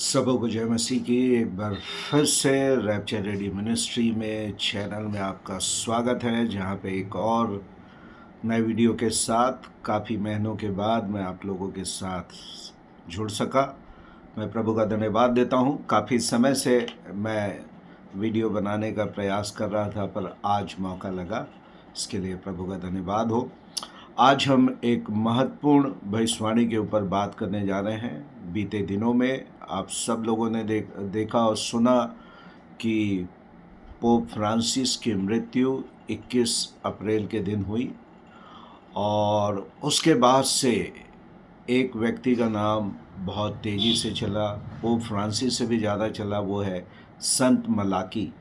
सबों को जय मसीह की एक बार फिर से रैप्चर रेडियो मिनिस्ट्री में चैनल में आपका स्वागत है, जहां पे एक और नए वीडियो के साथ काफ़ी महीनों के बाद मैं आप लोगों के साथ जुड़ सका। मैं प्रभु का धन्यवाद देता हूं। काफ़ी समय से मैं वीडियो बनाने का प्रयास कर रहा था, पर आज मौका लगा। इसके लिए प्रभु का धन्यवाद हो। आज हम एक महत्वपूर्ण भविष्यवाणी के ऊपर बात करने जा रहे हैं। बीते दिनों में आप सब लोगों ने देखा और सुना कि पोप फ्रांसिस की मृत्यु 21 अप्रैल के दिन हुई, और उसके बाद से एक व्यक्ति का नाम बहुत तेज़ी से चला, पोप फ्रांसिस से भी ज़्यादा चला। वो है संत मलाकी।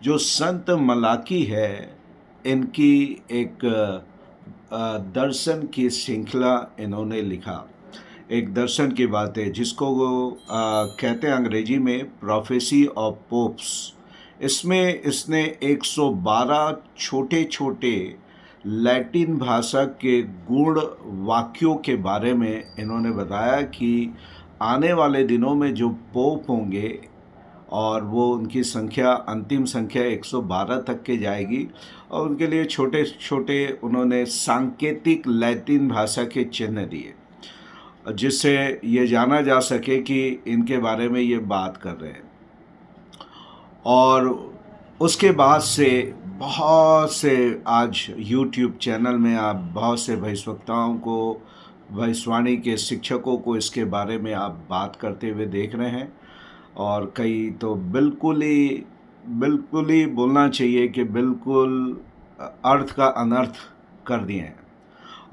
जो संत मलाकी है, इनकी एक दर्शन की श्रृंखला इन्होंने लिखा। एक दर्शन की बात है जिसको वो कहते हैं अंग्रेजी में प्रोफेसी ऑफ पोप्स। इसमें इसने 112 छोटे छोटे लैटिन भाषा के गुण वाक्यों के बारे में इन्होंने बताया कि आने वाले दिनों में जो पोप होंगे, और वो उनकी संख्या अंतिम संख्या 112 तक के जाएगी, और उनके लिए छोटे छोटे उन्होंने सांकेतिक लैटिन भाषा के चिन्ह दिए, जिससे ये जाना जा सके कि इनके बारे में ये बात कर रहे हैं। और उसके बाद से बहुत से आज YouTube चैनल में आप बहुत से भविष्यवक्ताओं को, भविष्यवाणी के शिक्षकों को इसके बारे में आप बात करते हुए देख रहे हैं। और कई तो बिल्कुल ही बोलना चाहिए कि बिल्कुल अर्थ का अनर्थ कर दिए हैं।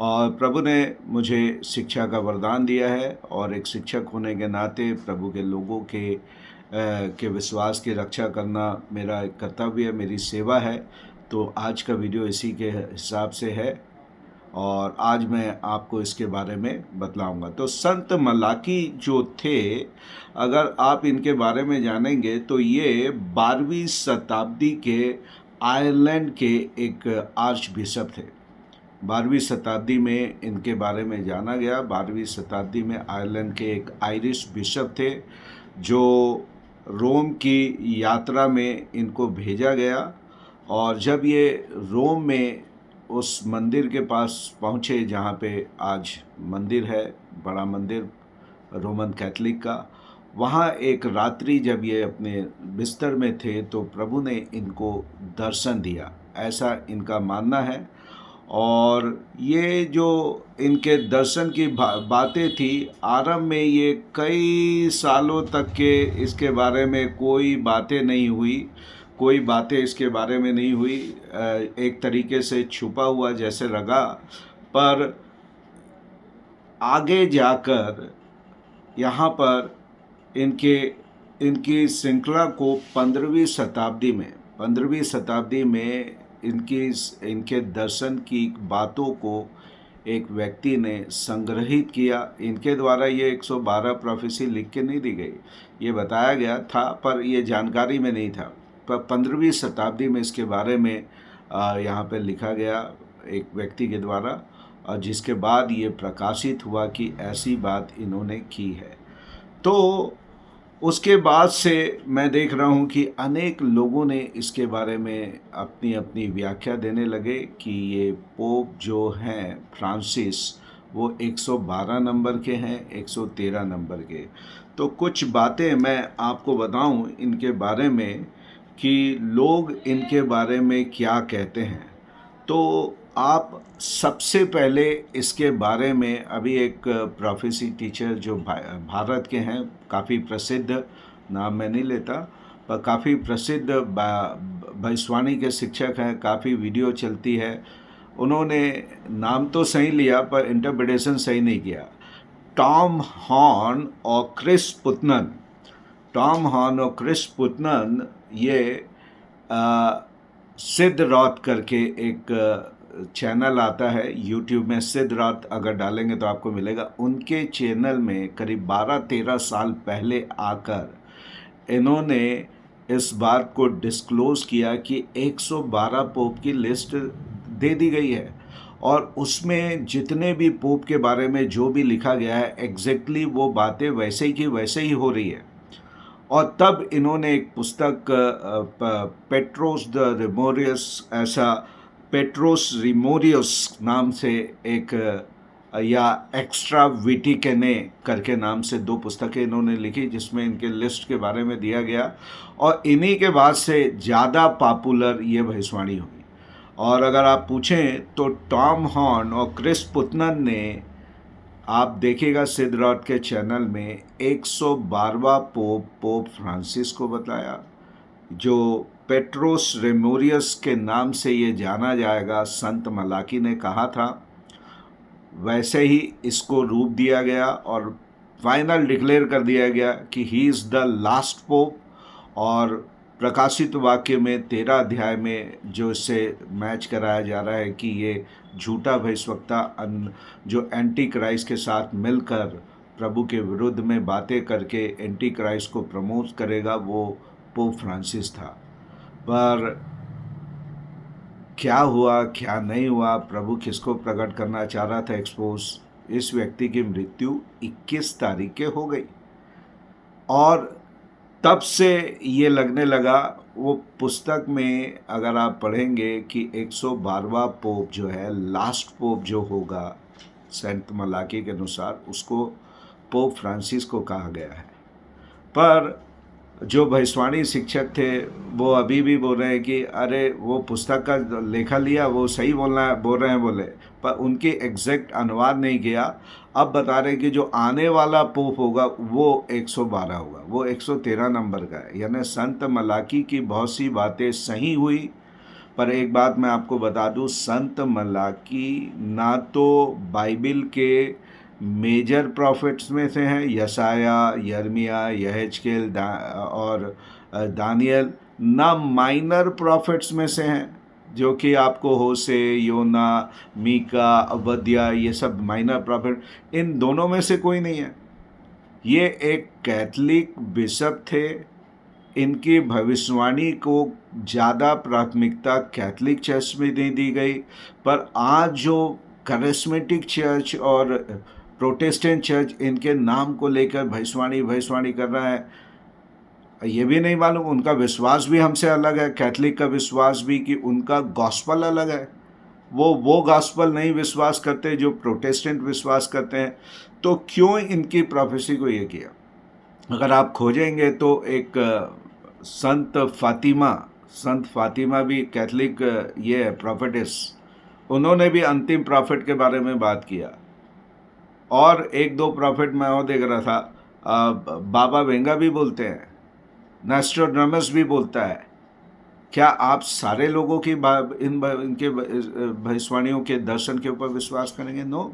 और प्रभु ने मुझे शिक्षा का वरदान दिया है, और एक शिक्षक होने के नाते प्रभु के लोगों के विश्वास की रक्षा करना मेरा एक कर्तव्य है, मेरी सेवा है। तो आज का वीडियो इसी के हिसाब से है, और आज मैं आपको इसके बारे में बतलाऊंगा। तो संत मलाकी जो थे, अगर आप इनके बारे में जानेंगे तो ये 12वीं शताब्दी के आयरलैंड के एक आर्च बिशप थे। 12वीं शताब्दी में इनके बारे में जाना गया। 12वीं शताब्दी में आयरलैंड के एक आयरिश बिशप थे, जो रोम की यात्रा में इनको भेजा गया। और जब ये रोम में उस मंदिर के पास पहुँचे जहाँ पे आज मंदिर है, बड़ा मंदिर रोमन कैथलिक का, वहाँ एक रात्रि जब ये अपने बिस्तर में थे तो प्रभु ने इनको दर्शन दिया, ऐसा इनका मानना है। और ये जो इनके दर्शन की बातें थी, आरंभ में ये कई सालों तक के इसके बारे में कोई बातें नहीं हुई, कोई बातें इसके बारे में नहीं हुई। एक तरीके से छुपा हुआ जैसे लगा। पर आगे जाकर यहाँ पर इनकी श्रृंखला को 15वीं शताब्दी में इनके दर्शन की बातों को एक व्यक्ति ने संग्रहित किया। इनके द्वारा ये 112 प्रोफेसी लिख के नहीं दी गई, ये बताया गया था, पर ये जानकारी में नहीं था। पर 15वीं शताब्दी में इसके बारे में यहाँ पे लिखा गया एक व्यक्ति के द्वारा, और जिसके बाद ये प्रकाशित हुआ कि ऐसी बात इन्होंने की है। तो उसके बाद से मैं देख रहा हूँ कि अनेक लोगों ने इसके बारे में अपनी अपनी व्याख्या देने लगे कि ये पोप जो हैं फ्रांसिस, वो 112 नंबर के हैं, 113 नंबर के। तो कुछ बातें मैं आपको बताऊं इनके बारे में कि लोग इनके बारे में क्या कहते हैं। तो आप सबसे पहले इसके बारे में, अभी एक प्रोफेसी टीचर जो भारत के हैं, काफ़ी प्रसिद्ध, नाम मैं नहीं लेता, पर काफ़ी प्रसिद्ध भविष्यवाणी के शिक्षक हैं, काफ़ी वीडियो चलती है। उन्होंने नाम तो सही लिया पर इंटरप्रिटेशन सही नहीं किया। टॉम हॉर्न और क्रिस पुतनन। टॉम हॉर्न और क्रिस पुतनन ये सिद्ध रॉथ करके एक चैनल आता है YouTube में, सिद्ध रॉथ अगर डालेंगे तो आपको मिलेगा। उनके चैनल में करीब 12-13 साल पहले आकर इन्होंने इस बात को डिस्क्लोज़ किया कि 112 पोप की लिस्ट दे दी गई है, और उसमें जितने भी पोप के बारे में जो भी लिखा गया है, एग्जैक्टली वो बातें वैसे ही की वैसे ही हो रही है। और तब इन्होंने एक पुस्तक पेट्रोस द रिमोरियस, ऐसा पेट्रोस रिमोरियस नाम से एक या एक्स्ट्रा विटिकेने करके नाम से 2 पुस्तकें इन्होंने लिखी, जिसमें इनके लिस्ट के बारे में दिया गया, और इन्हीं के बाद से ज़्यादा पॉपुलर ये भविष्यवाणी हुई। और अगर आप पूछें तो टॉम हॉर्न और क्रिस पुतनन ने, आप देखिएगा सिड रॉड के चैनल में, 112वां पोप फ्रांसिस को बताया, जो पेट्रोस रेमोरियस के नाम से ये जाना जाएगा, संत मलाकी ने कहा था, वैसे ही इसको रूप दिया गया और फाइनल डिक्लेयर कर दिया गया कि he is the last pope. और प्रकाशित वाक्य में 13 अध्याय में जो इससे मैच कराया जा रहा है कि ये झूठा भविष्यवक्ता जो एंटी क्राइस्ट के साथ मिलकर प्रभु के विरुद्ध में बातें करके एंटी क्राइस्ट को प्रमोट करेगा, वो पोप फ्रांसिस था। पर क्या हुआ क्या नहीं हुआ, प्रभु किसको प्रकट करना चाह रहा था एक्सपोज, इस व्यक्ति की मृत्यु 21 तारीख के हो गई। और तब से ये लगने लगा, वो पुस्तक में अगर आप पढ़ेंगे कि 112वां पोप जो है, लास्ट पोप जो होगा संत मलाकी के अनुसार, उसको पोप फ्रांसिस को कहा गया है। पर जो भविष्यवाणी शिक्षक थे वो अभी भी बोल रहे हैं कि अरे वो पुस्तक का लेखा लिया, वो सही बोल रहे हैं बोले, पर उनकी एग्जैक्ट अनुवाद नहीं किया। अब बता रहे हैं कि जो आने वाला पोप होगा वो 112 होगा, वो 113 नंबर का है। यानी संत मलाकी की बहुत सी बातें सही हुई, पर एक बात मैं आपको बता दूं, संत मलाकी ना तो बाइबिल के मेजर प्रॉफिट्स में से हैं, यशाया, यर्मिया, यहेजकेल और दानियल, ना माइनर प्रॉफिट्स में से हैं, जो कि आपको होशे, योना, मीका, अबद्या, ये सब माइनर प्रॉफिट, इन दोनों में से कोई नहीं है। ये एक कैथलिक बिशप थे, इनकी भविष्यवाणी को ज़्यादा प्राथमिकता कैथलिक चर्च में नहीं दी गई। पर आज जो करिस्मेटिक चर्च और प्रोटेस्टेंट चर्च इनके नाम को लेकर भविष्यवाणी कर रहा है, ये भी नहीं मालूम, उनका विश्वास भी हमसे अलग है, कैथलिक का विश्वास भी, कि उनका गॉस्पल अलग है, वो गॉस्पल नहीं विश्वास करते जो प्रोटेस्टेंट विश्वास करते हैं। तो क्यों इनकी प्रोफेसी को ये किया? अगर आप खोजेंगे तो एक संत फातिमा भी कैथलिक ये है, प्रॉफिटेस, उन्होंने भी अंतिम प्रॉफिट के बारे में बात किया। और एक दो प्रॉफिट मैं और देख रहा था, बाबा वेंगा भी बोलते हैं, नोस्ट्राडामस भी बोलता है। क्या आप सारे लोगों की इनके भविष्यवाणियों के दर्शन के ऊपर विश्वास करेंगे? नो,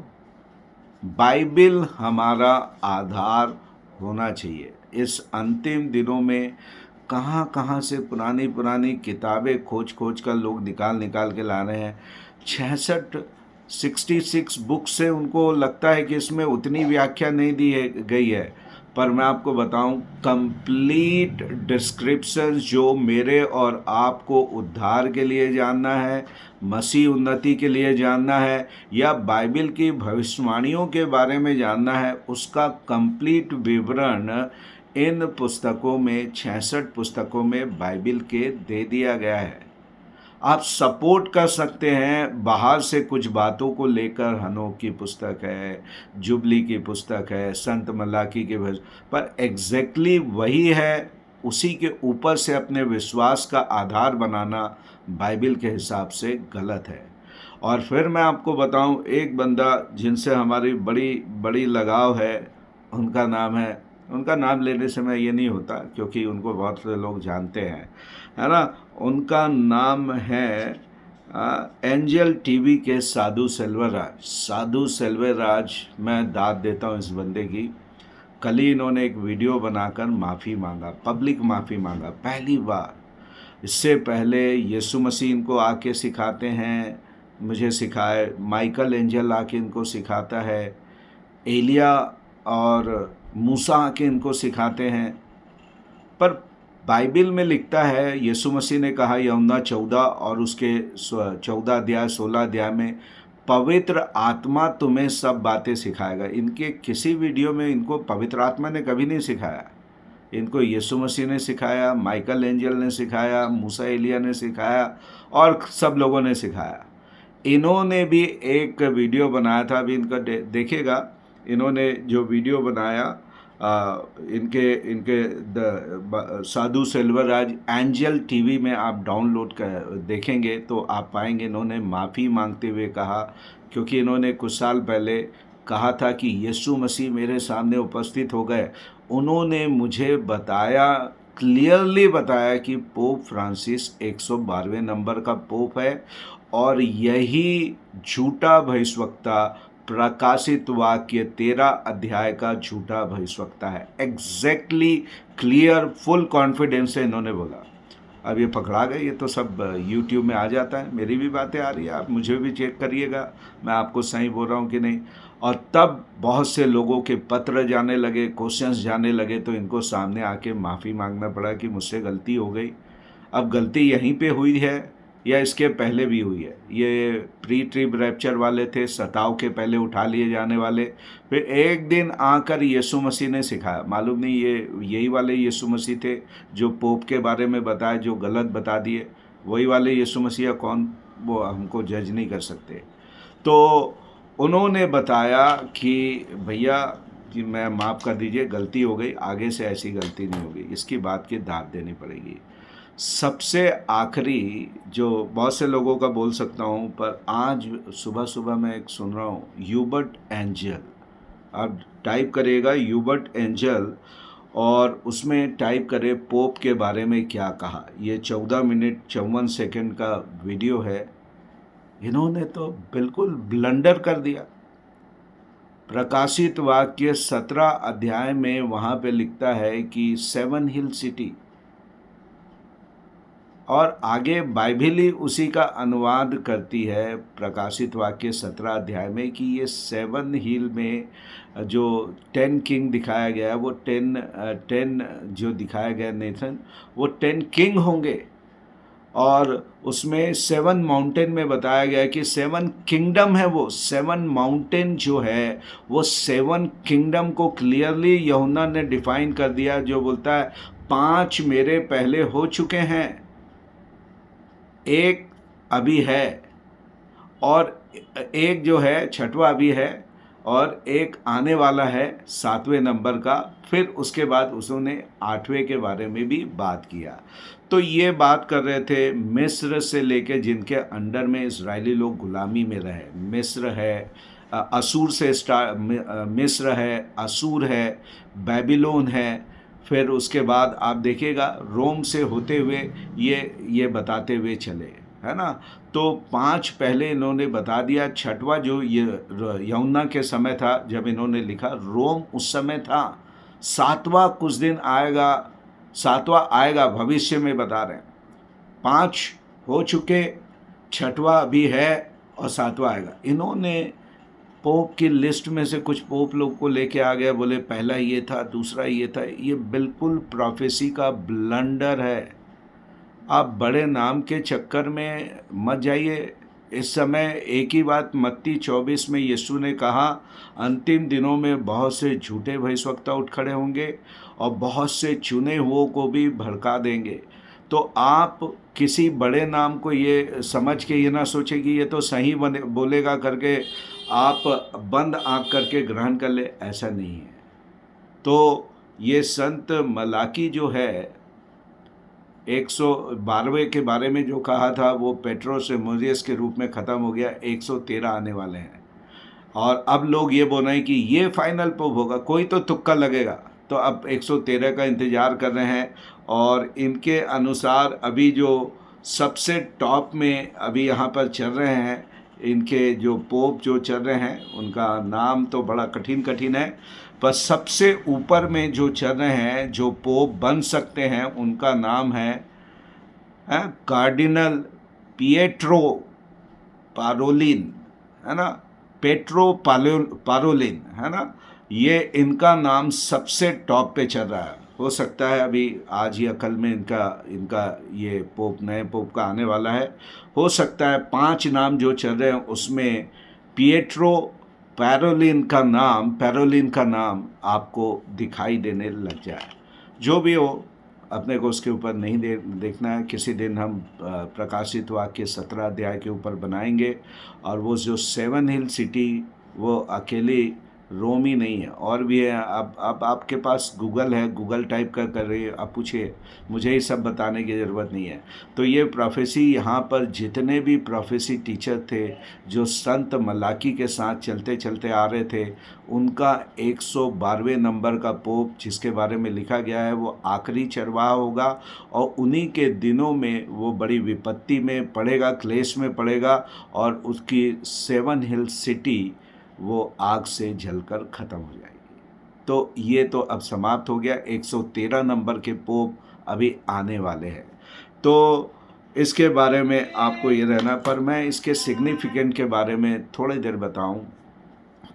बाइबिल हमारा आधार होना चाहिए। इस अंतिम दिनों में कहाँ कहाँ से पुरानी किताबें खोज कर लोग निकाल के ला रहे हैं। 66 बुक से उनको लगता है कि इसमें उतनी व्याख्या नहीं दी गई है, पर मैं आपको बताऊं, कंप्लीट डिस्क्रिप्शन जो मेरे और आपको उद्धार के लिए जानना है, मसीह उन्नति के लिए जानना है, या बाइबिल की भविष्यवाणियों के बारे में जानना है, उसका कंप्लीट विवरण इन पुस्तकों में, 66 पुस्तकों में बाइबिल के दे दिया गया है। आप सपोर्ट कर सकते हैं बाहर से कुछ बातों को लेकर, हनोक की पुस्तक है, जुबली की पुस्तक है, संत मलाकी के पर एग्जैक्टली वही है, उसी के ऊपर से अपने विश्वास का आधार बनाना बाइबिल के हिसाब से गलत है। और फिर मैं आपको बताऊं, एक बंदा जिनसे हमारी बड़ी लगाव है, उनका नाम लेने से मैं ये नहीं होता क्योंकि उनको बहुत से लोग जानते हैं, है ना। उनका नाम है एंजल टीवी के साधु सेल्वराज। मैं दाद देता हूँ इस बंदे की। कल ही इन्होंने एक वीडियो बनाकर माफ़ी मांगा, पब्लिक माफ़ी मांगा, पहली बार। इससे पहले यीशु मसीह इनको आके सिखाते हैं, मुझे सिखाए, माइकल एंजल आके इनको सिखाता है, एलिया और मूसा आके इनको सिखाते हैं। पर बाइबिल में लिखता है, यीशु मसीह ने कहा यूहन्ना 14 और उसके 14 अध्याय 16 अध्याय में, पवित्र आत्मा तुम्हें सब बातें सिखाएगा। इनके किसी वीडियो में इनको पवित्र आत्मा ने कभी नहीं सिखाया। इनको यीशु मसीह ने सिखाया, माइकल एंजल ने सिखाया, मूसा एलिया ने सिखाया और सब लोगों ने सिखाया। इन्होंने भी एक वीडियो बनाया था, अभी इनका देखिएगा। इन्होंने जो वीडियो बनाया इनके इनके साधु सेल्वराज एंजल टीवी में आप डाउनलोड कर देखेंगे तो आप पाएंगे। इन्होंने माफ़ी मांगते हुए कहा, क्योंकि इन्होंने कुछ साल पहले कहा था कि यीशु मसीह मेरे सामने उपस्थित हो गए। उन्होंने मुझे बताया, क्लियरली बताया कि पोप फ्रांसिस 112वें नंबर का पोप है और यही झूठा भविष्यवक्ता प्रकाशित वाक्य 13 अध्याय का झूठा भविष्यवक्ता है। एग्जैक्टली क्लियर फुल कॉन्फिडेंस से इन्होंने बोला। अब ये पकड़ा गए, ये तो सब यूट्यूब में आ जाता है, मेरी भी बातें आ रही है, आप मुझे भी चेक करिएगा मैं आपको सही बोल रहा हूँ कि नहीं। और तब बहुत से लोगों के पत्र जाने लगे, क्वेश्चंस जाने लगे, तो इनको सामने आके माफ़ी मांगना पड़ा कि मुझसे गलती हो गई। अब गलती यहीं पे हुई है या इसके पहले भी हुई है। ये प्री ट्रिब रैप्चर वाले थे, सताव के पहले उठा लिए जाने वाले। फिर एक दिन आकर यीशु मसीह ने सिखाया, मालूम नहीं ये यही वाले यीशु मसीह थे जो पोप के बारे में बताए, जो गलत बता दिए, वही वाले यीशु मसीह कौन, वो हमको जज नहीं कर सकते। तो उन्होंने बताया कि भैया कि मैं माफ़ कर दीजिए, गलती हो गई, आगे से ऐसी गलती नहीं होगी, इसकी बात की दाद देनी पड़ेगी। सबसे आखिरी जो बहुत से लोगों का बोल सकता हूँ, पर आज सुबह सुबह मैं एक सुन रहा हूँ, ह्यूबर्ट एंजल। आप टाइप करिएगा ह्यूबर्ट एंजल और उसमें टाइप करें पोप के बारे में क्या कहा। ये 14 मिनट 54 सेकंड का वीडियो है। इन्होंने तो बिल्कुल ब्लंडर कर दिया। प्रकाशित वाक्य 17 अध्याय में वहाँ पे लिखता है कि 7 हिल सिटी, और आगे बाइबिल ही उसी का अनुवाद करती है प्रकाशित वाक्य 17 अध्याय में कि ये 7 हिल में जो 10 किंग दिखाया गया है, वो 10 जो दिखाया गया नेथन, वो 10 किंग होंगे। और उसमें 7 माउंटेन में बताया गया है कि 7 किंगडम है। वो 7 माउंटेन जो है वो 7 किंगडम को क्लियरली यूहन्ना ने डिफाइन कर दिया, जो बोलता है 5 मेरे पहले हो चुके हैं, एक अभी है, और एक जो है 6वां अभी है, और एक आने वाला है 7वें नंबर का। फिर उसके बाद उसने 8वें के बारे में भी बात किया। तो ये बात कर रहे थे मिस्र से लेके, जिनके अंडर में इजरायली लोग गुलामी में रहे। मिस्र है, असूर से मिस्र है, असूर है, बेबीलोन है। फिर उसके बाद आप देखिएगा रोम से होते हुए ये बताते हुए चले, है ना। तो 5 पहले इन्होंने बता दिया। 6वां जो ये यूहन्ना के समय था जब इन्होंने लिखा, रोम उस समय था। 7वां कुछ दिन आएगा, 7वां आएगा, भविष्य में बता रहे हैं। 5 हो चुके, 6वां अभी है और 7वां आएगा। इन्होंने पोप की लिस्ट में से कुछ पोप लोग को लेके आ गया, बोले पहला ये था, दूसरा ये था। ये बिल्कुल प्रोफेसी का ब्लंडर है। आप बड़े नाम के चक्कर में मत जाइए। इस समय एक ही बात मत्ती 24 में यीशु ने कहा, अंतिम दिनों में बहुत से झूठे भविष्यवक्ता उठ खड़े होंगे और बहुत से चुने हुओं को भी भड़का देंगे। तो आप किसी बड़े नाम को ये समझ के ये ना सोचे कि ये तो सही बोलेगा करके आप बंद आँख करके ग्रहण कर ले, ऐसा नहीं है। तो ये संत मलाकी जो है 112वें के बारे में जो कहा था, वो पेट्रोस से मोजेस के रूप में ख़त्म हो गया। 113 आने वाले हैं और अब लोग ये बोल रहे हैं कि ये फाइनल पोप होगा। कोई तो तुक्का लगेगा, तो अब 113 का इंतज़ार कर रहे हैं। और इनके अनुसार अभी जो सबसे टॉप में अभी यहाँ पर चल रहे हैं, इनके जो पोप जो चल रहे हैं, उनका नाम तो बड़ा कठिन है, पर सबसे ऊपर में जो चल रहे हैं, जो पोप बन सकते हैं, उनका नाम है कार्डिनल पिएट्रो पारोलिन, है ना, पेट्रो पारोलिन, है ना। ये इनका नाम सबसे टॉप पे चल रहा है। हो सकता है अभी आज या कल में इनका ये पोप, नए पोप का आने वाला है। हो सकता है 5 नाम जो चल रहे हैं उसमें पिएट्रो पैरोलिन का नाम आपको दिखाई देने लग जाए। जो भी हो, अपने को उसके ऊपर नहीं देखना है। किसी दिन हम प्रकाशित वाक्य 17 अध्याय के ऊपर बनाएंगे, और वो जो 7 हिल सिटी वो अकेली रोम ही नहीं है, और भी है। अब आपके पास गूगल है, गूगल टाइप कर रही है, आप पूछिए, मुझे ये सब बताने की ज़रूरत नहीं है। तो ये प्रोफेसी, यहाँ पर जितने भी प्रोफेसी टीचर थे जो संत मलाकी के साथ चलते चलते आ रहे थे, उनका 112वें नंबर का पोप जिसके बारे में लिखा गया है वो आखिरी चरवाहा होगा, और उन्हीं के दिनों में वो बड़ी विपत्ति में पड़ेगा, क्लेश में पड़ेगा, और उसकी 7 हिल सिटी वो आग से जलकर ख़त्म हो जाएगी। तो ये तो अब समाप्त हो गया। 113 नंबर के पोप अभी आने वाले हैं। तो इसके बारे में आपको ये रहना, पर मैं इसके सिग्निफिकेंट के बारे में थोड़ी देर बताऊं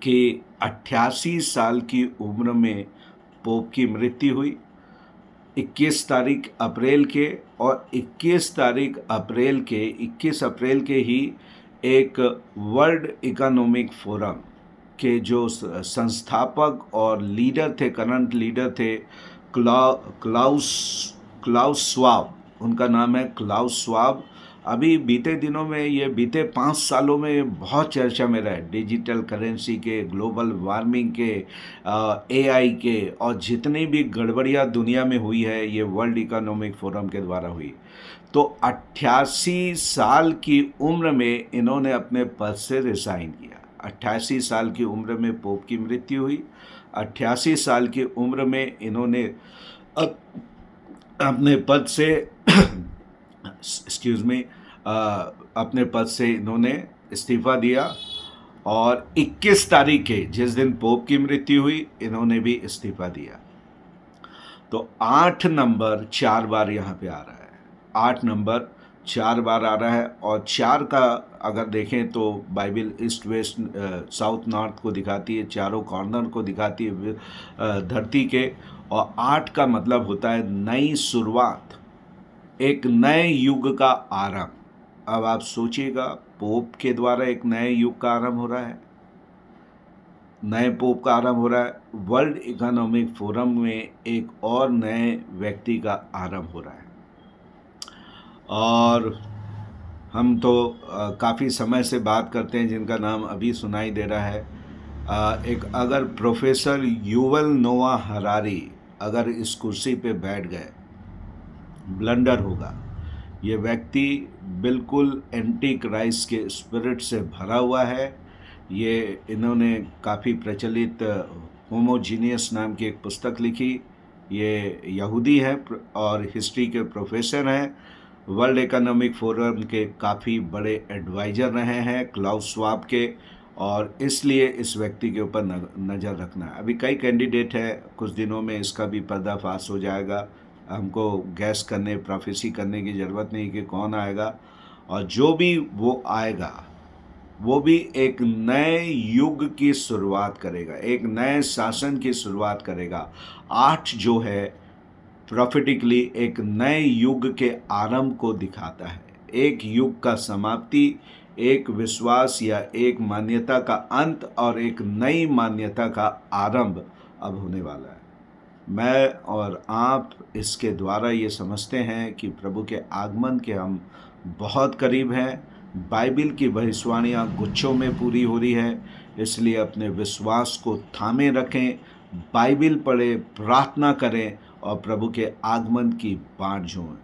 कि 88 साल की उम्र में पोप की मृत्यु हुई 21 तारीख अप्रैल के, और 21 अप्रैल के ही एक वर्ल्ड इकोनॉमिक फोरम के जो संस्थापक और लीडर थे, करंट लीडर थे, क्लाउस क्लाउस स्वाब, उनका नाम है क्लाउस स्वाब। अभी बीते दिनों में, ये बीते 5 सालों में बहुत चर्चा में रहे, डिजिटल करेंसी के, ग्लोबल वार्मिंग के, एआई के, और जितनी भी गड़बड़ियाँ दुनिया में हुई है ये वर्ल्ड इकोनॉमिक फोरम के द्वारा हुई। तो 88 साल की उम्र में इन्होंने अपने पद से रिज़ाइन किया। 88 साल की उम्र में पोप की मृत्यु हुई। 88 साल की उम्र में इन्होंने अपने पद से एक्सक्यूज़ मी, अपने पद से इन्होंने इस्तीफ़ा दिया, और 21 तारीख के जिस दिन पोप की मृत्यु हुई इन्होंने भी इस्तीफ़ा दिया। तो 8 नंबर 4 बार यहाँ पे आ रहा है, 8 नंबर 4 बार आ रहा है, और 4 का अगर देखें तो Bible east west south north को दिखाती है, चारों कॉर्नर को दिखाती है धरती के, और 8 का मतलब होता है नई शुरुआत, एक नए युग का आरंभ। अब आप सोचिएगा, पोप के द्वारा एक नए युग का आरंभ हो रहा है, नए पोप का आरंभ हो रहा है। वर्ल्ड इकोनॉमिक फोरम में एक और नए व्यक्ति का आरंभ हो रहा है। और हम तो काफ़ी समय से बात करते हैं, जिनका नाम अभी सुनाई दे रहा है, एक अगर प्रोफेसर युवल नोआ हरारी अगर इस कुर्सी पे बैठ गए, ब्लंडर होगा। ये व्यक्ति बिल्कुल एंटी क्राइस्ट के स्पिरिट से भरा हुआ है। ये इन्होंने काफ़ी प्रचलित होमोजीनियस नाम की एक पुस्तक लिखी। ये यहूदी है और हिस्ट्री के प्रोफेसर हैं। वर्ल्ड इकोनॉमिक फोरम के काफ़ी बड़े एडवाइज़र रहे हैं क्लाउस स्वाब के, और इसलिए इस व्यक्ति के ऊपर नज़र रखना है। अभी कई कैंडिडेट हैं, कुछ दिनों में इसका भी पर्दाफाश हो जाएगा। हमको गैस करने, प्रोफेसी करने की ज़रूरत नहीं कि कौन आएगा, और जो भी वो आएगा वो भी एक नए युग की शुरुआत करेगा, एक नए शासन की शुरुआत करेगा। 8 जो है प्रॉफिटिकली एक नए युग के आरंभ को दिखाता है, एक युग का समाप्ति, एक विश्वास या एक मान्यता का अंत, और एक नई मान्यता का आरंभ अब होने वाला है। मैं और आप इसके द्वारा ये समझते हैं कि प्रभु के आगमन के हम बहुत करीब हैं। बाइबिल की भविष्यवाणियाँ गुच्छों में पूरी हो रही है, इसलिए अपने विश्वास को थामे रखें, बाइबिल पढ़ें, प्रार्थना करें, और प्रभु के आगमन की बाट जोएं।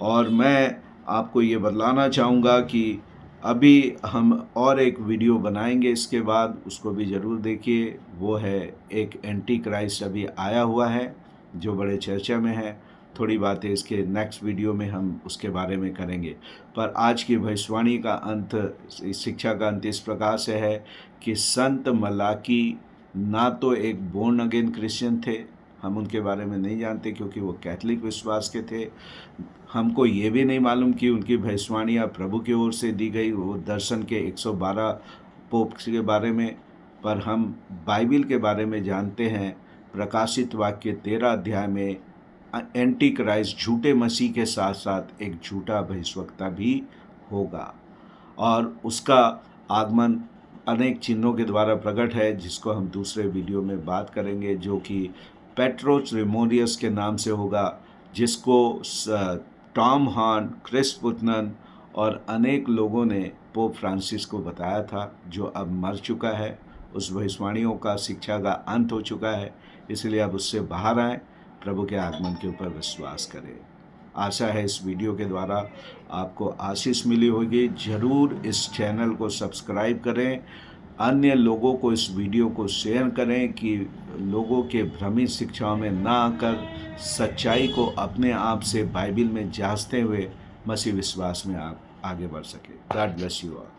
और मैं आपको ये बतलाना चाहूँगा कि अभी हम और एक वीडियो बनाएंगे इसके बाद, उसको भी ज़रूर देखिए। वो है एक एंटी क्राइस्ट अभी आया हुआ है जो बड़े चर्चा में है। थोड़ी बातें इसके नेक्स्ट वीडियो में हम उसके बारे में करेंगे। पर आज की भविष्यवाणी का अंत, इस शिक्षा का अंत इस प्रकार से है कि संत मलाकी ना तो एक बोर्न अगेन क्रिश्चियन थे, हम उनके बारे में नहीं जानते क्योंकि वो कैथलिक विश्वास के थे। हमको ये भी नहीं मालूम कि उनकी भविष्यवाणियाँ प्रभु की ओर से दी गई, वो दर्शन के 112 पोप के बारे में। पर हम बाइबिल के बारे में जानते हैं, प्रकाशित वाक्य 13 अध्याय में एंटी क्राइस्ट झूठे मसीह के साथ साथ एक झूठा भविष्यवक्ता भी होगा, और उसका आगमन अनेक चिन्हों के द्वारा प्रकट है, जिसको हम दूसरे वीडियो में बात करेंगे, जो कि पेट्रोस रिमोरियस के नाम से होगा, जिसको टॉम हॉर्न, क्रिस पुटनन और अनेक लोगों ने पोप फ्रांसिस को बताया था, जो अब मर चुका है। उस भविष्यवाणियों का, शिक्षा का अंत हो चुका है, इसलिए अब उससे बाहर आएँ, प्रभु के आगमन के ऊपर विश्वास करें। आशा है इस वीडियो के द्वारा आपको आशीष मिली होगी। ज़रूर इस चैनल को सब्सक्राइब करें, अन्य लोगों को इस वीडियो को शेयर करें कि लोगों के भ्रमित शिक्षाओं में ना आकर सच्चाई को अपने आप से बाइबिल में जांचते हुए मसीह विश्वास में आप आगे बढ़ सकें। God bless you all.